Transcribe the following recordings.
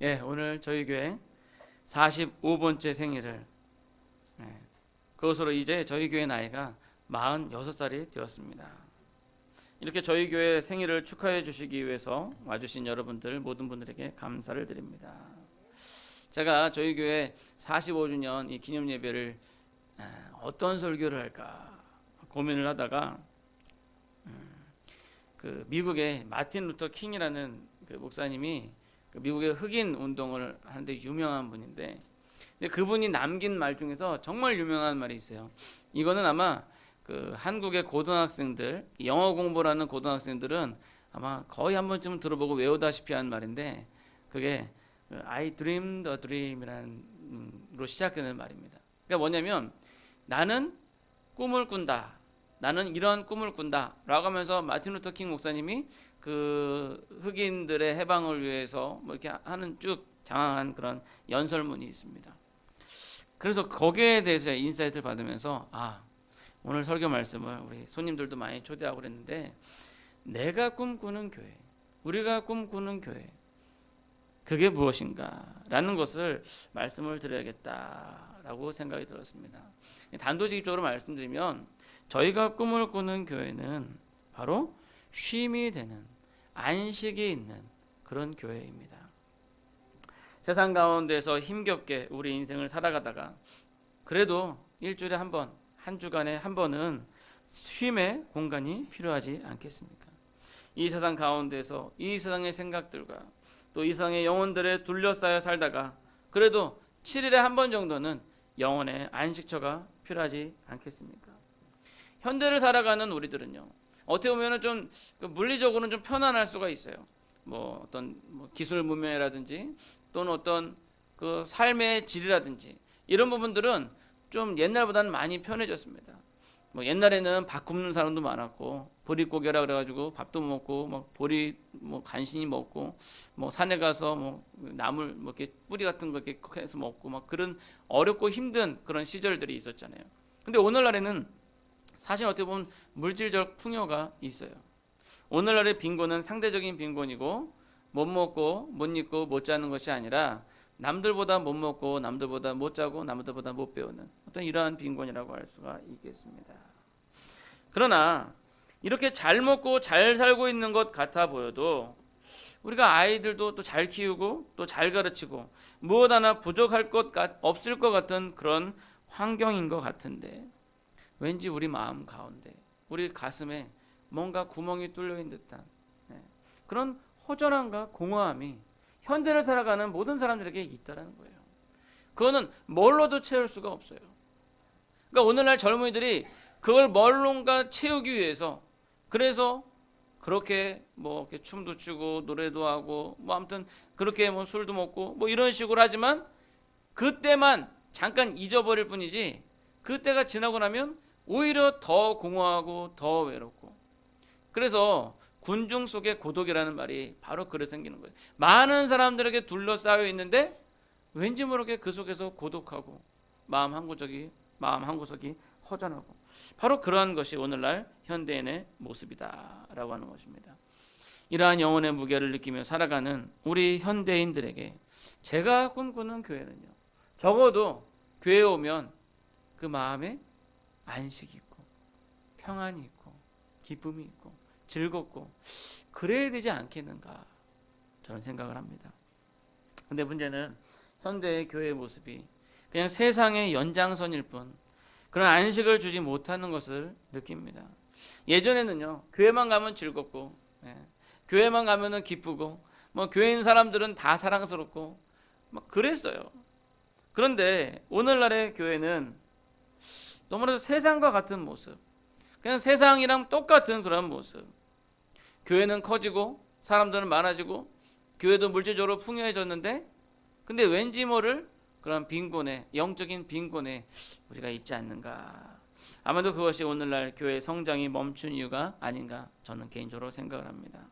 예, 오늘 저희 교회 45번째 생일을 그것으로 이제 저희 교회 나이가 46살이 되었습니다. 이렇게 저희 교회 생일을 축하해 주시기 위해서 와주신 여러분들 모든 분들에게 감사를 드립니다. 제가 저희 교회 45주년 이 기념 예배를 어떤 설교를 할까 고민을 하다가 그 미국의 마틴 루터 킹이라는 그 목사님이 그 미국의 흑인 운동을 하는데 유명한 분인데, 근데 그분이 남긴 말 중에서 정말 유명한 말이 있어요. 이거는 아마 그 한국의 고등학생들, 영어 공부를 하는 고등학생들은 아마 거의 한 번쯤은 들어보고 외우다시피 한 말인데, 그게 I dreamed a dream이라는 로 시작되는 말입니다. 그러니까 뭐냐면 나는 꿈을 꾼다. 나는 이런 꿈을 꾼다 라고 하면서 마틴 루터 킹 목사님이 그 흑인들의 해방을 위해서 뭐 이렇게 하는 쭉 장황한 그런 연설문이 있습니다. 그래서 거기에 대해서 인사이트를 받으면서 오늘 설교 말씀을 우리 손님들도 많이 초대하고 그랬는데, 내가 꿈꾸는 교회, 우리가 꿈꾸는 교회, 그게 무엇인가 라는 것을 말씀을 드려야겠다라고 생각이 들었습니다. 단도직입적으로 말씀드리면 저희가 꿈을 꾸는 교회는 바로 쉼이 되는, 안식이 있는 그런 교회입니다. 세상 가운데서 힘겹게 우리 인생을 살아가다가 그래도 일주일에 한 번, 한 주간에 한 번은 쉼의 공간이 필요하지 않겠습니까? 이 세상 가운데서 이 세상의 생각들과 또 이 세상의 영혼들에 둘러싸여 살다가 그래도 7일에 한 번 정도는 영혼의 안식처가 필요하지 않겠습니까? 현대를 살아가는 우리들은요, 어떻게 보면은 좀 물리적으로는 좀 편안할 수가 있어요. 뭐 어떤 기술 문명이라든지 또는 어떤 그 삶의 질이라든지 이런 부분들은 좀 옛날보다는 많이 편해졌습니다. 뭐 옛날에는 밥 굽는 사람도 많았고 보릿고개라 그래가지고 밥도 먹고 막 보리 간신히 먹고 뭐 산에 가서 뭐 나물 뭐 이렇게 뿌리 같은 거 이렇게 해서 먹고 막 그런 어렵고 힘든 그런 시절들이 있었잖아요. 근데 오늘날에는 사실 어떻게 보면 물질적 풍요가 있어요. 오늘날의 빈곤은 상대적인 빈곤이고 못 먹고 못 입고 못 자는 것이 아니라 남들보다 못 먹고 남들보다 못 자고 남들보다 못 배우는 어떤 이러한 빈곤이라고 할 수가 있겠습니다. 그러나 이렇게 잘 먹고 잘 살고 있는 것 같아 보여도 우리가 아이들도 또 잘 키우고 또 잘 가르치고 무엇 하나 부족할 것 없을 것 같은 그런 환경인 것 같은데, 왠지 우리 마음 가운데 우리 가슴에 뭔가 구멍이 뚫려 있는 듯한 그런 허전함과 공허함이 현대를 살아가는 모든 사람들에게 있다는 거예요. 그거는 뭘로도 채울 수가 없어요. 그러니까 오늘날 젊은이들이 그걸 뭘론가 채우기 위해서, 그래서 그렇게 뭐 이렇게 춤도 추고 노래도 하고 뭐 아무튼 그렇게 뭐 술도 먹고 뭐 이런 식으로 하지만 그때만 잠깐 잊어버릴 뿐이지, 그때가 지나고 나면 오히려 더 공허하고 더 외롭고, 그래서 군중 속의 고독이라는 말이 바로 그래 생기는 거예요. 많은 사람들에게 둘러싸여 있는데 왠지 모르게 그 속에서 고독하고 마음 한 구석이 허전하고, 바로 그러한 것이 오늘날 현대인의 모습이다라고 하는 것입니다. 이러한 영혼의 무게를 느끼며 살아가는 우리 현대인들에게 제가 꿈꾸는 교회는요, 적어도 교회에 오면 그 마음에 안식이 있고 평안이 있고 기쁨이 있고 즐겁고 그래야 되지 않겠는가, 저는 생각을 합니다. 근데 문제는 현대의 교회의 모습이 그냥 세상의 연장선일 뿐 그런 안식을 주지 못하는 것을 느낍니다. 예전에는요, 교회만 가면 즐겁고 교회만 가면은 기쁘고 뭐 교회 있는 사람들은 다 사랑스럽고 막 그랬어요. 그런데 오늘날의 교회는 너무나도 세상과 같은 모습, 그냥 세상이랑 똑같은 그런 모습. 교회는 커지고 사람들은 많아지고 교회도 물질적으로 풍요해졌는데, 근데 왠지 모를 그런 빈곤에, 영적인 빈곤에 우리가 있지 않는가. 아마도 그것이 오늘날 교회의 성장이 멈춘 이유가 아닌가, 저는 개인적으로 생각을 합니다.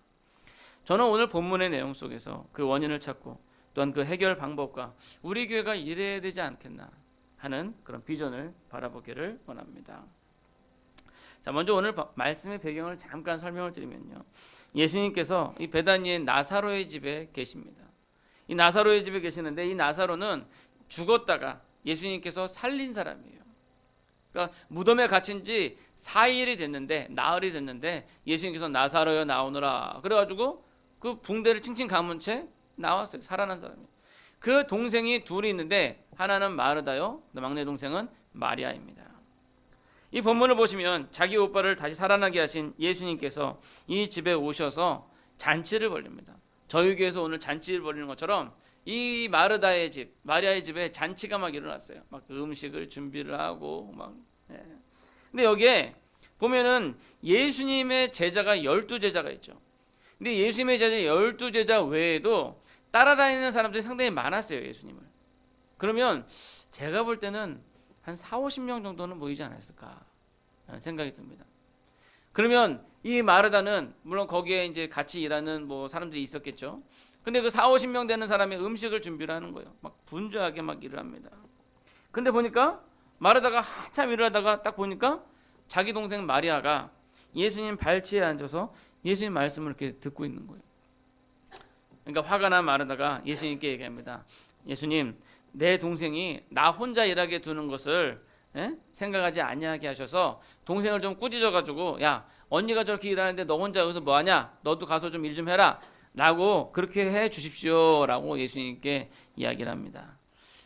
저는 오늘 본문의 내용 속에서 그 원인을 찾고 또한 그 해결 방법과 우리 교회가 이래야 되지 않겠나 하는 그런 비전을 바라보기를 원합니다. 자, 먼저 오늘 말씀의 배경을 잠깐 설명을 드리면요, 예수님께서 이 베다니의 나사로의 집에 계십니다. 이 나사로의 집에 계시는데 이 나사로는 죽었다가 예수님께서 살린 사람이에요. 그러니까 무덤에 갇힌 지 4일이 됐는데, 나흘이 됐는데 예수님께서 나사로여 나오너라 그래가지고 그 붕대를 칭칭 감은 채 나왔어요. 살아난 사람이. 그 동생이 둘이 있는데 하나는 마르다요, 막내 동생은 마리아입니다. 이 본문을 보시면 자기 오빠를 다시 살아나게 하신 예수님께서 이 집에 오셔서 잔치를 벌립니다. 저희 교회에서 오늘 잔치를 벌이는 것처럼 이 마르다의 집, 마리아의 집에 잔치가 막 일어났어요. 막 음식을 준비를 하고 막. 예. 근데 여기에 보면은 예수님의 제자가 12제자가 있죠. 근데 예수님의 제자 12제자 외에도 따라다니는 사람들이 상당히 많았어요, 예수님을. 그러면 제가 볼 때는 한 4, 50명 정도는 모이지 않았을까 라는 생각이 듭니다. 그러면 이 마르다는 물론 거기에 이제 같이 일하는 뭐 사람들이 있었겠죠. 근데 그 4, 50명 되는 사람이 음식을 준비를 하는 거예요. 막 분주하게 막 일을 합니다. 근데 보니까 마르다가 한참 일을 하다가 딱 보니까 자기 동생 마리아가 예수님 발치에 앉아서 예수님 말씀을 이렇게 듣고 있는 거예요. 그러니까 화가 난 마르다가 예수님께 얘기합니다. 예수님, 내 동생이 나 혼자 일하게 두는 것을 생각하지 아니하게 하셔서 동생을 좀 꾸짖어가지고, 야, 언니가 저렇게 일하는데 너 혼자 여기서 뭐하냐? 너도 가서 좀 일 좀 해라 라고 그렇게 해 주십시오 라고 예수님께 이야기를 합니다.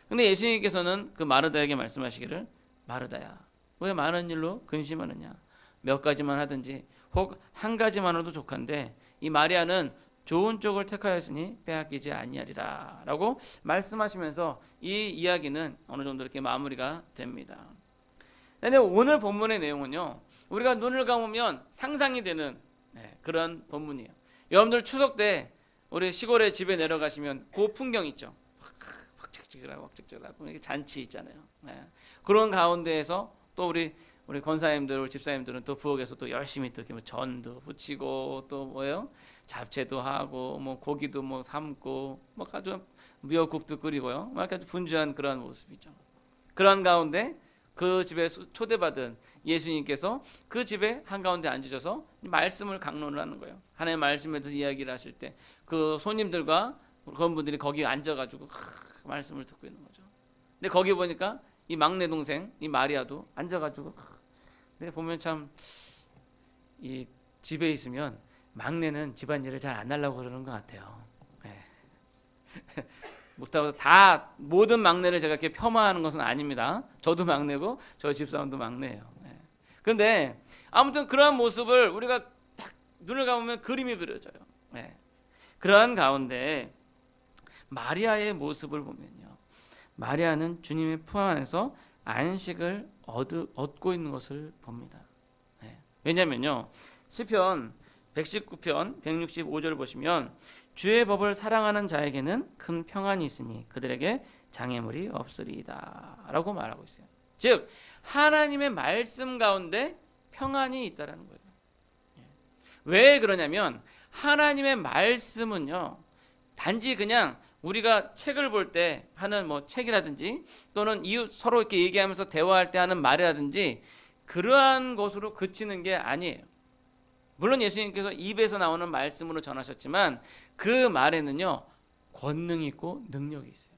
근데 예수님께서는 그 마르다에게 말씀하시기를, 마르다야, 왜 많은 일로 근심하느냐? 몇 가지만 하든지 혹 한 가지만으로도 족한데 이 마리아는 좋은 쪽을 택하였으니 빼앗기지 아니하리라 라고 말씀하시면서 이 이야기는 어느 정도 이렇게 마무리가 됩니다. 근데 오늘 본문의 내용은요, 우리가 눈을 감으면 상상이 되는 그런 본문이에요. 여러분들 추석 때 우리 시골에 집에 내려가시면 그 풍경 있죠. 확짝지근하고 잔치 있잖아요. 그런 가운데에서 또 우리 권사님들, 우리 집사님들은 또 부엌에서 또 열심히 또 이렇게 뭐 전도 부치고 또 뭐예요? 잡채도 하고 뭐 고기도 뭐 삶고 뭐 아주 미역국도 끓이고요. 막 아주 분주한 그런 모습이죠. 그런 가운데 그 집에 초대받은 예수님께서 그 집에 한가운데 앉으셔서 말씀을 강론을 하는 거예요. 하나님의 말씀에 대해서 이야기를 하실 때 그 손님들과 그런 분들이 거기 앉아가지고 말씀을 듣고 있는 거죠. 근데 거기 보니까 이 막내 동생 이 마리아도 앉아가지고, 근데 보면 참 이 집에 있으면 막내는 집안일을 잘 안 하려고 그러는 것 같아요. 못하고 다 모든 막내를 제가 이렇게 폄하하는 것은 아닙니다. 저도 막내고 저희 집사람도 막내예요. 그런데 아무튼 그러한 모습을 우리가 딱 눈을 감으면 그림이 그려져요. 그러한 가운데 마리아의 모습을 보면요, 마리아는 주님의 품 안에서 안식을 얻고 있는 것을 봅니다. 왜냐면요, 시편 119편 165절 보시면 주의 법을 사랑하는 자에게는 큰 평안이 있으니 그들에게 장애물이 없으리이다 라고 말하고 있어요. 즉 하나님의 말씀 가운데 평안이 있다라는 거예요. 왜 그러냐면 하나님의 말씀은요, 단지 그냥 우리가 책을 볼 때 하는 뭐 책이라든지 또는 이웃 서로 이렇게 얘기하면서 대화할 때 하는 말이라든지 그러한 것으로 그치는 게 아니에요. 물론 예수님께서 입에서 나오는 말씀으로 전하셨지만 그 말에는요, 권능이 있고 능력이 있어요.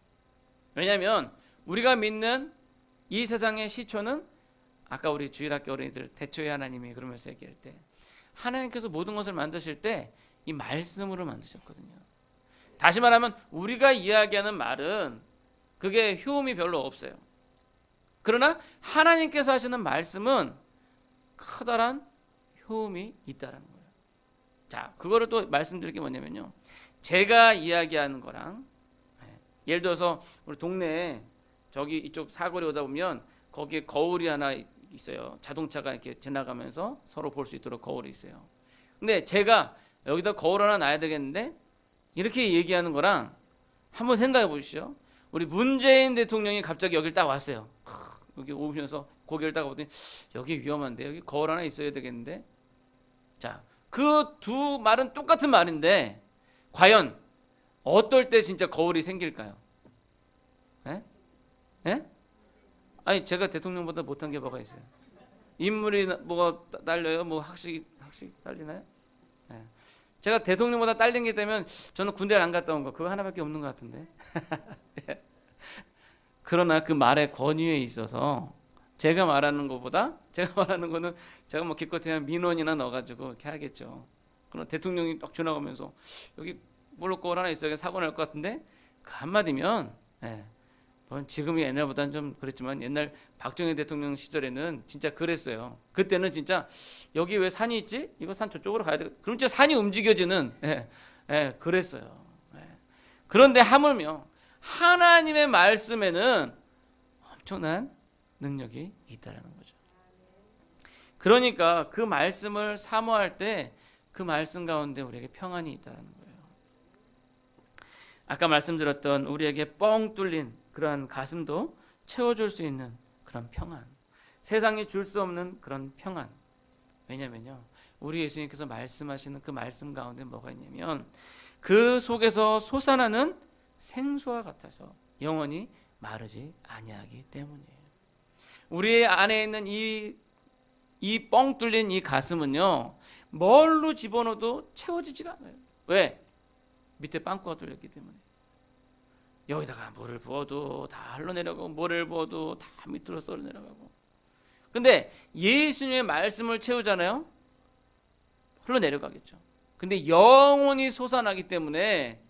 왜냐하면 우리가 믿는 이 세상의 시초는 아까 우리 주일학교 어린이들 태초에 하나님이 그러면서 얘기할 때 하나님께서 모든 것을 만드실 때 이 말씀으로 만드셨거든요. 다시 말하면 우리가 이야기하는 말은 그게 효험이 별로 없어요. 그러나 하나님께서 하시는 말씀은 커다란 효험이 있다는 거예요. 자, 그거를 또 말씀드릴 게 뭐냐면요, 제가 이야기하는 거랑 예를 들어서 우리 동네에 저기 이쪽 사거리 오다 보면 거기에 거울이 하나 있어요. 자동차가 이렇게 지나가면서 서로 볼 수 있도록 거울이 있어요. 근데 제가 여기다 거울 하나 놔야 되겠는데 이렇게 얘기하는 거랑 한번 생각해 보시죠. 우리 문재인 대통령이 갑자기 여길 딱 왔어요. 여기 오면서 고개를 딱 보더니 여기 위험한데 여기 거울 하나 있어야 되겠는데. 자, 그 두 말은 똑같은 말인데 과연 어떨 때 진짜 거울이 생길까요? 아니 제가 대통령보다 못한 게 뭐가 있어요? 인물이 뭐가 딸려요? 뭐 학식 딸리나요? 제가 대통령보다 딸린 게 되면 저는 군대를 안 갔다 온 거 그거 하나밖에 없는 것 같은데. 그러나 그 말의 권위에 있어서 제가 말하는 것보다 제가 말하는 거는 제가 뭐 기껏해야 민원이나 넣어가지고 이렇게 하겠죠. 그러나 대통령이 딱 지나가면서 여기 볼록골 하나 있어야 사고 날 것 같은데 그 한마디면 물론 지금이 옛날보다는 좀 그랬지만 옛날 박정희 대통령 시절에는 진짜 그랬어요. 그때는 진짜 여기 왜 산이 있지? 이거 산 저쪽으로 가야 돼. 그럼 진짜 산이 움직여지는 그랬어요. 그런데 하물며 하나님의 말씀에는 엄청난 능력이 있다라는 거죠. 그러니까 그 말씀을 사모할 때 그 말씀 가운데 우리에게 평안이 있다라는 거예요. 아까 말씀드렸던 우리에게 뻥 뚫린 그러한 가슴도 채워줄 수 있는 그런 평안, 세상이 줄 수 없는 그런 평안. 왜냐면요, 우리 예수님께서 말씀하시는 그 말씀 가운데 뭐가 있냐면 그 속에서 솟아나는 생수와 같아서 영원히 마르지 아니하기 때문이에요. 우리 안에 있는 이 뻥 뚫린 이 가슴은요, 뭘로 집어넣어도 채워지지가 않아요. 왜? 밑에 빵꾸가 뚫렸기 때문에. 여기다가 물을 부어도 다 흘러내려가고 모래를 부어도 다 밑으로 썰어 내려가고. 근데 예수님의 말씀을 채우잖아요. 흘러내려가겠죠. 근데 영원히 솟아나기 때문에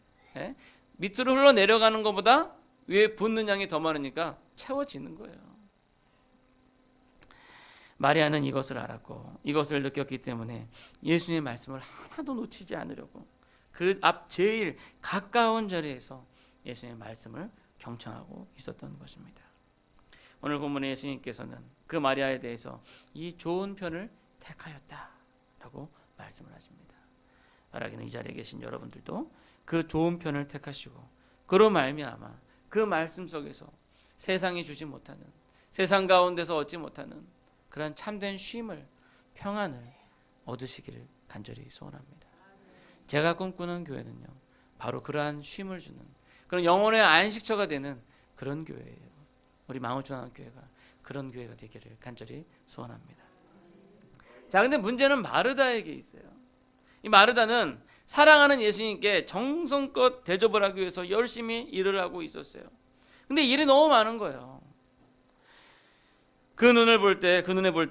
밑으로 흘러내려가는 것보다 위에 붓는 양이 더 많으니까 채워지는 거예요. 마리아는 이것을 알았고 이것을 느꼈기 때문에 예수님의 말씀을 하나도 놓치지 않으려고 그 앞 제일 가까운 자리에서 예수님의 말씀을 경청하고 있었던 것입니다. 오늘 본문의 예수님께서는 그 마리아에 대해서 이 좋은 편을 택하였다라고 말씀을 하십니다. 바라기는 이 자리에 계신 여러분들도 그 좋은 편을 택하시고 그로 말미암아 그 말씀 속에서 세상이 주지 못하는, 세상 가운데서 얻지 못하는 그런 참된 쉼을, 평안을 얻으시기를 간절히 소원합니다. 제가 꿈꾸는 교회는요, 바로 그러한 쉼을 주는, 그런 영혼의 안식처가 되는 그런 교회예요. 우리 망우중앙교회가 그런 교회가 되기를 간절히 소원합니다. 자, 근데 문제는 마르다에게 있어요. 이 마르다는 사랑하는 예수님께 정성껏 대접을 하기 위해서 열심히 일을 하고 있었어요. 근데 일이 너무 많은 거예요. 그 눈에 볼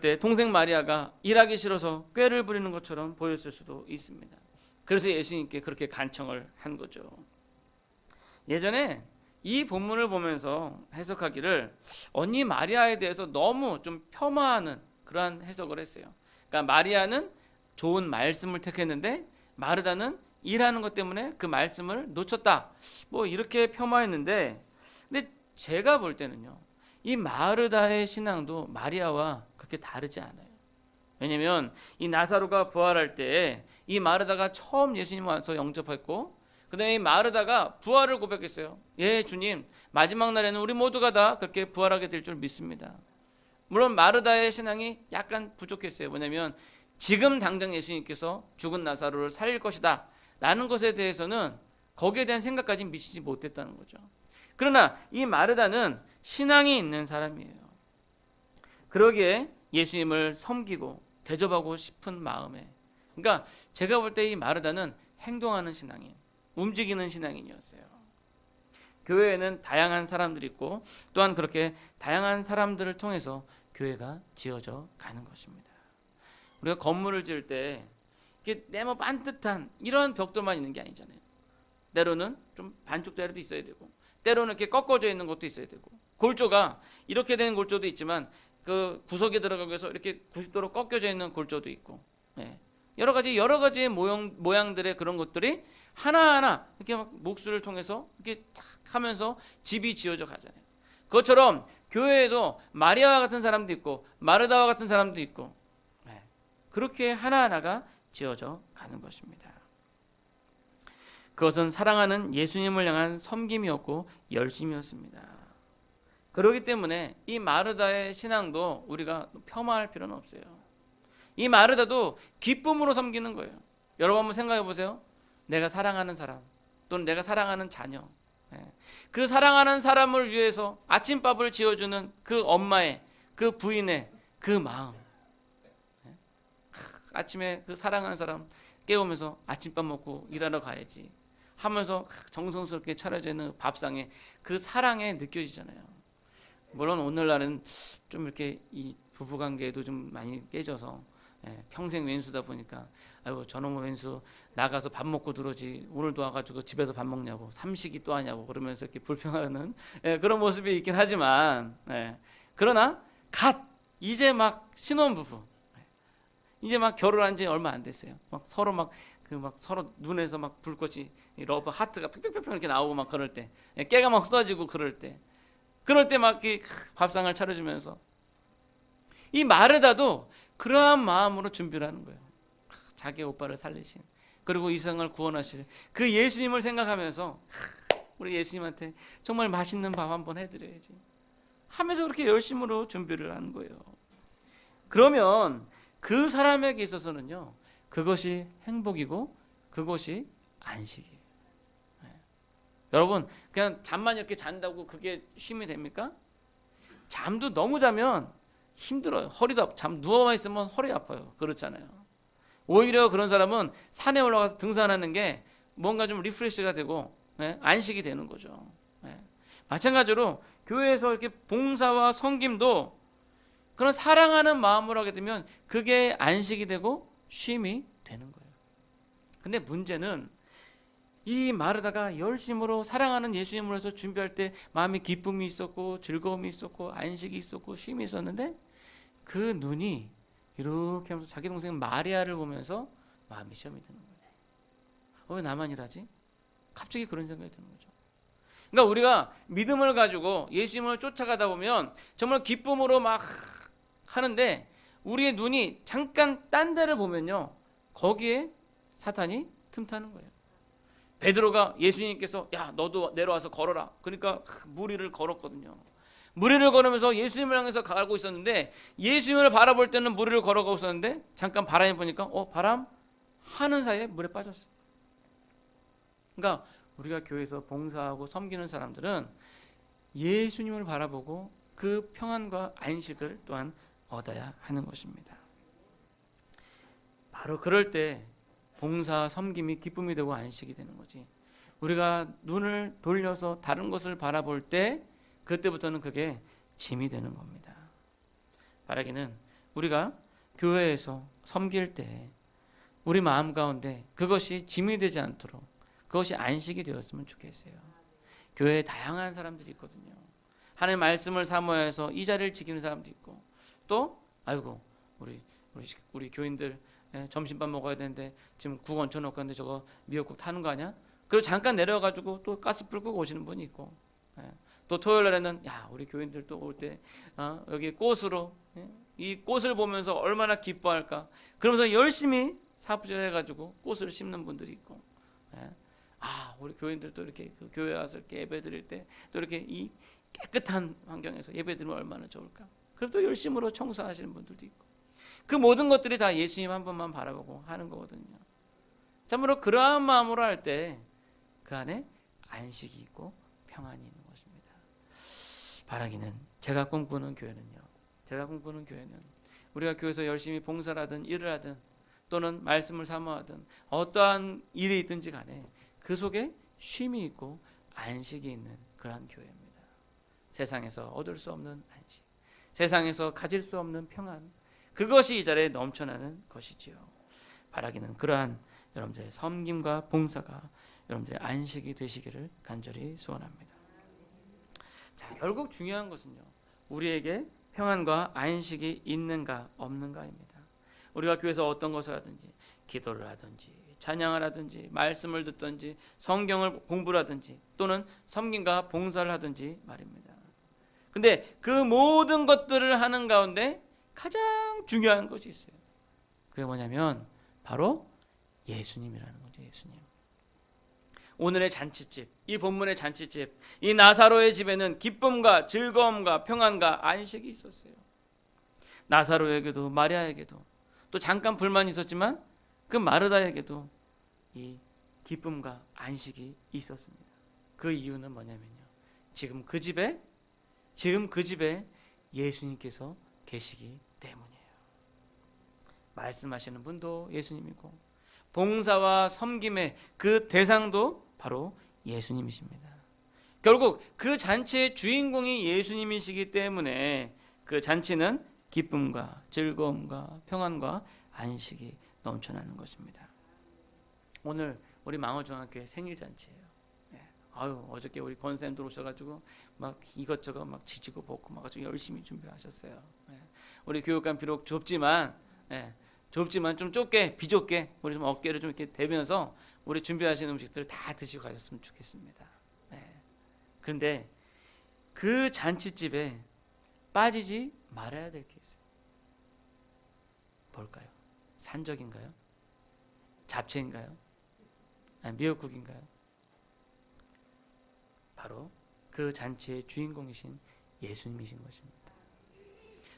때 동생 마리아가 일하기 싫어서 꾀를 부리는 것처럼 보였을 수도 있습니다. 그래서 예수님께 그렇게 간청을 한 거죠. 예전에 이 본문을 보면서 해석하기를 언니 마리아에 대해서 너무 좀 폄하하는 그러한 해석을 했어요. 그러니까 마리아는 좋은 말씀을 택했는데 마르다는 일하는 것 때문에 그 말씀을 놓쳤다. 뭐 이렇게 폄하했는데, 근데 제가 볼 때는요, 이 마르다의 신앙도 마리아와 그렇게 다르지 않아요. 왜냐하면 이 나사로가 부활할 때 이 마르다가 처음 예수님 와서 영접했고, 그 다음에 이 마르다가 부활을 고백했어요. 예, 주님, 마지막 날에는 우리 모두가 다 그렇게 부활하게 될 줄 믿습니다. 물론 마르다의 신앙이 약간 부족했어요. 뭐냐면 지금 당장 예수님께서 죽은 나사로를 살릴 것이다 라는 것에 대해서는 거기에 대한 생각까지 미치지 못했다는 거죠. 그러나 이 마르다는 신앙이 있는 사람이에요. 그러기에 예수님을 섬기고 대접하고 싶은 마음에, 그러니까 제가 볼 때 이 마르다는 행동하는 신앙인, 움직이는 신앙인이었어요. 교회에는 다양한 사람들이 있고 또한 그렇게 다양한 사람들을 통해서 교회가 지어져 가는 것입니다. 우리가 건물을 지을 때 이게 네모 반듯한 이런 벽돌만 있는 게 아니잖아요. 때로는 좀 반쪽짜리도 있어야 되고, 때로는 이렇게 꺾어져 있는 것도 있어야 되고, 골조가 이렇게 되는 골조도 있지만 그 구석에 들어가기 위해서 이렇게 90도로 꺾여져 있는 골조도 있고, 여러 가지 모양들의 그런 것들이 하나하나 이렇게 막 목수를 통해서 이렇게 탁 하면서 집이 지어져 가잖아요. 그것처럼 교회에도 마리아와 같은 사람도 있고 마르다와 같은 사람도 있고, 그렇게 하나하나가 지어져 가는 것입니다. 그것은 사랑하는 예수님을 향한 섬김이었고 열심이었습니다. 그렇기 때문에 이 마르다의 신앙도 우리가 폄하할 필요는 없어요. 이 마르다도 기쁨으로 섬기는 거예요. 여러분 한번 생각해 보세요. 내가 사랑하는 사람 또는 내가 사랑하는 자녀, 그 사랑하는 사람을 위해서 아침밥을 지어주는 그 엄마의, 그 부인의 그 마음, 아침에 그 사랑하는 사람 깨우면서 아침밥 먹고 일하러 가야지 하면서 정성스럽게 차려져 있는 밥상에 그 사랑에 느껴지잖아요. 물론 오늘날은 좀 이렇게 이 부부관계도 좀 많이 깨져서 평생 왼수다 보니까 아유 저놈의 왼수 나가서 밥 먹고 들어오지 오늘도 와가지고 집에서 밥 먹냐고 삼식이 또 하냐고 그러면서 이렇게 불평하는 그런 모습이 있긴 하지만 그러나 이제 막 신혼부부 이제 막 결혼한 지 얼마 안 됐어요. 막 서로 막 서로 눈에서 막 불꽃이 러브 하트가 뿅뿅뿅 이렇게 나오고 막 그럴 때 깨가 막 쏟아지고 그럴 때 막 밥상을 차려주면서 이 마르다도 그러한 마음으로 준비를 하는 거예요. 자기 오빠를 살리신 그리고 이 세상을 구원하실 그 예수님을 생각하면서 우리 예수님한테 정말 맛있는 밥 한번 해드려야지 하면서 그렇게 열심으로 준비를 한 거예요. 그러면 그 사람에게 있어서는요 그것이 행복이고 그것이 안식이에요. 여러분 그냥 잠만 이렇게 잔다고 그게 쉼이 됩니까? 잠도 너무 자면 힘들어요. 허리도 잠 누워만 있으면 허리 아파요. 그렇잖아요. 오히려 그런 사람은 산에 올라가서 등산하는 게 뭔가 좀 리프레시가 되고 안식이 되는 거죠. 마찬가지로 교회에서 이렇게 봉사와 섬김도 그런 사랑하는 마음으로 하게 되면 그게 안식이 되고 쉼이 되는 거예요. 근데 문제는 이 마르다가 열심으로 사랑하는 예수님을 위해서 준비할 때 마음에 기쁨이 있었고 즐거움이 있었고 안식이 있었고 쉼이 있었는데 그 눈이 이렇게 하면서 자기 동생 마리아를 보면서 마음이 시험이 드는 거예요. 왜 나만 이러지? 갑자기 그런 생각이 드는 거죠. 그러니까 우리가 믿음을 가지고 예수님을 쫓아가다 보면 정말 기쁨으로 막 하는데 우리의 눈이 잠깐 딴 데를 보면요 거기에 사탄이 틈타는 거예요. 베드로가 예수님께서 야 너도 내려와서 걸어라 그러니까 물 위를 걸었거든요. 물 위를 걸으면서 예수님을 향해서 가고 있었는데 예수님을 바라볼 때는 물 위를 걸어가고 있었는데 잠깐 바람이 보니까 바람 하는 사이에 물에 빠졌어요. 그러니까 우리가 교회에서 봉사하고 섬기는 사람들은 예수님을 바라보고 그 평안과 안식을 또한 얻어야 하는 것입니다. 바로 그럴 때 봉사, 섬김이 기쁨이 되고 안식이 되는 거지. 우리가 눈을 돌려서 다른 것을 바라볼 때 그때부터는 그게 짐이 되는 겁니다. 바라기는 우리가 교회에서 섬길 때 우리 마음 가운데 그것이 짐이 되지 않도록 그것이 안식이 되었으면 좋겠어요. 교회에 다양한 사람들이 있거든요. 하나님의 말씀을 사모해서 이 자리를 지키는 사람도 있고 또 아이고 우리 교인들 점심밥 먹어야 되는데 지금 국 얹혀놓고 있는데 저거 미역국 타는 거 아니야? 그리고 잠깐 내려가지고 또 가스불 끄고 오시는 분이 있고 또 토요일 날에는 야 우리 교인들 또 올 때 여기 꽃으로 이 꽃을 보면서 얼마나 기뻐할까 그러면서 열심히 사부절해가지고 꽃을 심는 분들이 있고 우리 교인들 또 이렇게 그 교회 와서 이렇게 예배 드릴 때 또 이렇게 이 깨끗한 환경에서 예배 드리면 얼마나 좋을까 그리고 또 열심으로 청소하시는 분들도 있고 그 모든 것들이 다 예수님 한 분만 바라보고 하는 거거든요. 참으로 그러한 마음으로 할 때 그 안에 안식이 있고 평안이 있는 것입니다. 바라기는 제가 꿈꾸는 교회는 우리가 교회에서 열심히 봉사를 하든 일을 하든 또는 말씀을 사모하든 어떠한 일이 있든지 간에 그 속에 쉼이 있고 안식이 있는 그러한 교회입니다. 세상에서 얻을 수 없는 안식, 세상에서 가질 수 없는 평안, 그것이 이 자리에 넘쳐나는 것이지요. 바라기는 그러한 여러분들의 섬김과 봉사가 여러분들의 안식이 되시기를 간절히 소원합니다. 자, 결국 중요한 것은요. 우리에게 평안과 안식이 있는가 없는가입니다. 우리가 교회에서 어떤 것을 하든지 기도를 하든지 찬양을 하든지 말씀을 듣든지 성경을 공부를 하든지 또는 섬김과 봉사를 하든지 말입니다. 근데 그 모든 것들을 하는 가운데 가장 중요한 것이 있어요. 그게 뭐냐면 바로 예수님이라는 거죠. 예수님. 오늘의 잔치집, 이 본문의 잔치집, 이 나사로의 집에는 기쁨과 즐거움과 평안과 안식이 있었어요. 나사로에게도 마리아에게도 또 잠깐 불만이 있었지만 그 마르다에게도 이 기쁨과 안식이 있었습니다. 그 이유는 뭐냐면요. 지금 그 집에 예수님께서 계시기 때문이에요. 말씀하시는 분도 예수님이고 봉사와 섬김의 그 대상도 바로 예수님이십니다. 결국 그 잔치의 주인공이 예수님이시기 때문에 그 잔치는 기쁨과 즐거움과 평안과 안식이 넘쳐나는 것입니다. 오늘 우리 망어중학교의 생일 잔치예요. 아유, 어저께 우리 권사님 들어오셔가지고 막 이것저것 막 지지고 볶고 막 아주 열심히 준비하셨어요. 우리 교육관 비록 좁지만 좀 좁게 비좁게 우리 좀 어깨를 좀 이렇게 대면서 우리 준비하신 음식들 다 드시고 가셨으면 좋겠습니다. 그런데 그 잔치집에 빠지지 말아야 될 게 있어요. 뭘까요? 산적인가요? 잡채인가요? 아니, 미역국인가요? 바로 그 잔치의 주인공이신 예수님이신 것입니다.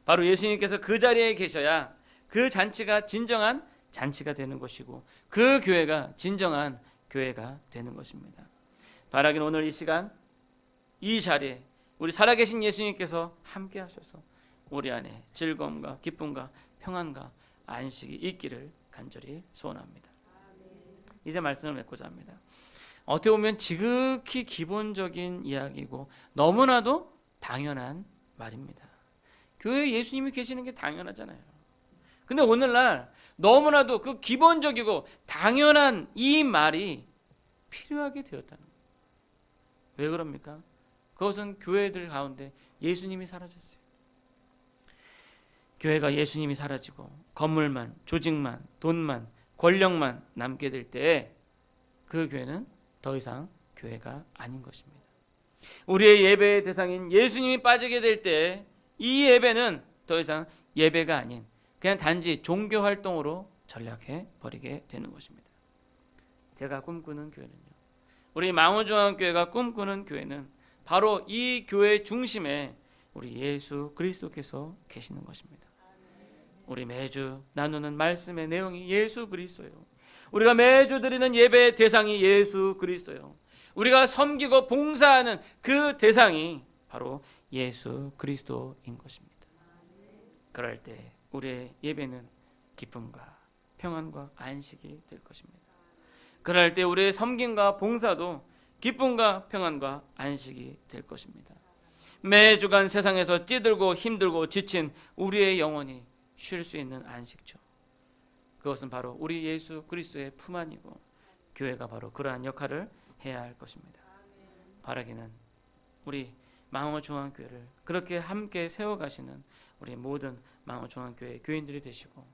바로 예수님께서 그 자리에 계셔야 그 잔치가 진정한 잔치가 되는 것이고 그 교회가 진정한 교회가 되는 것입니다. 바라기는 오늘 이 시간 이 자리에 우리 살아계신 예수님께서 함께 하셔서 우리 안에 즐거움과 기쁨과 평안과 안식이 있기를 간절히 소원합니다. 이제 말씀을 맺고자 합니다. 어떻게 보면 지극히 기본적인 이야기고 너무나도 당연한 말입니다. 교회에 예수님이 계시는 게 당연하잖아요. 근데 오늘날 너무나도 그 기본적이고 당연한 이 말이 필요하게 되었다는 거예요. 왜 그럽니까? 그것은 교회들 가운데 예수님이 사라졌어요. 교회가 예수님이 사라지고 건물만, 조직만, 돈만, 권력만 남게 될 때 그 교회는 더 이상 교회가 아닌 것입니다. 우리의 예배의 대상인 예수님이 빠지게 될 때 이 예배는 더 이상 예배가 아닌 그냥 단지 종교 활동으로 전락해 버리게 되는 것입니다. 제가 꿈꾸는 교회는요, 우리 망원중앙교회가 꿈꾸는 교회는 바로 이 교회 중심에 우리 예수 그리스도께서 계시는 것입니다. 우리 매주 나누는 말씀의 내용이 예수 그리스도예요. 우리가 매주 드리는 예배의 대상이 예수 그리스도예요. 우리가 섬기고 봉사하는 그 대상이 바로 예수 그리스도인 것입니다. 그럴 때 우리의 예배는 기쁨과 평안과 안식이 될 것입니다. 그럴 때 우리의 섬김과 봉사도 기쁨과 평안과 안식이 될 것입니다. 매주간 세상에서 찌들고 힘들고 지친 우리의 영혼이 쉴 수 있는 안식처, 그것은 바로 우리 예수 그리스도의 품 안이고 교회가 바로 그러한 역할을 해야 할 것입니다. 바라기는 우리 망어중앙교회를 그렇게 함께 세워가시는 우리 모든 망어중앙교회 교인들이 되시고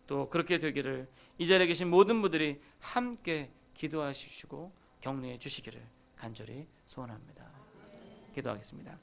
또 그렇게 되기를 이 자리에 계신 모든 분들이 함께 기도하시고 격려해 주시기를 간절히 소원합니다. 기도하겠습니다.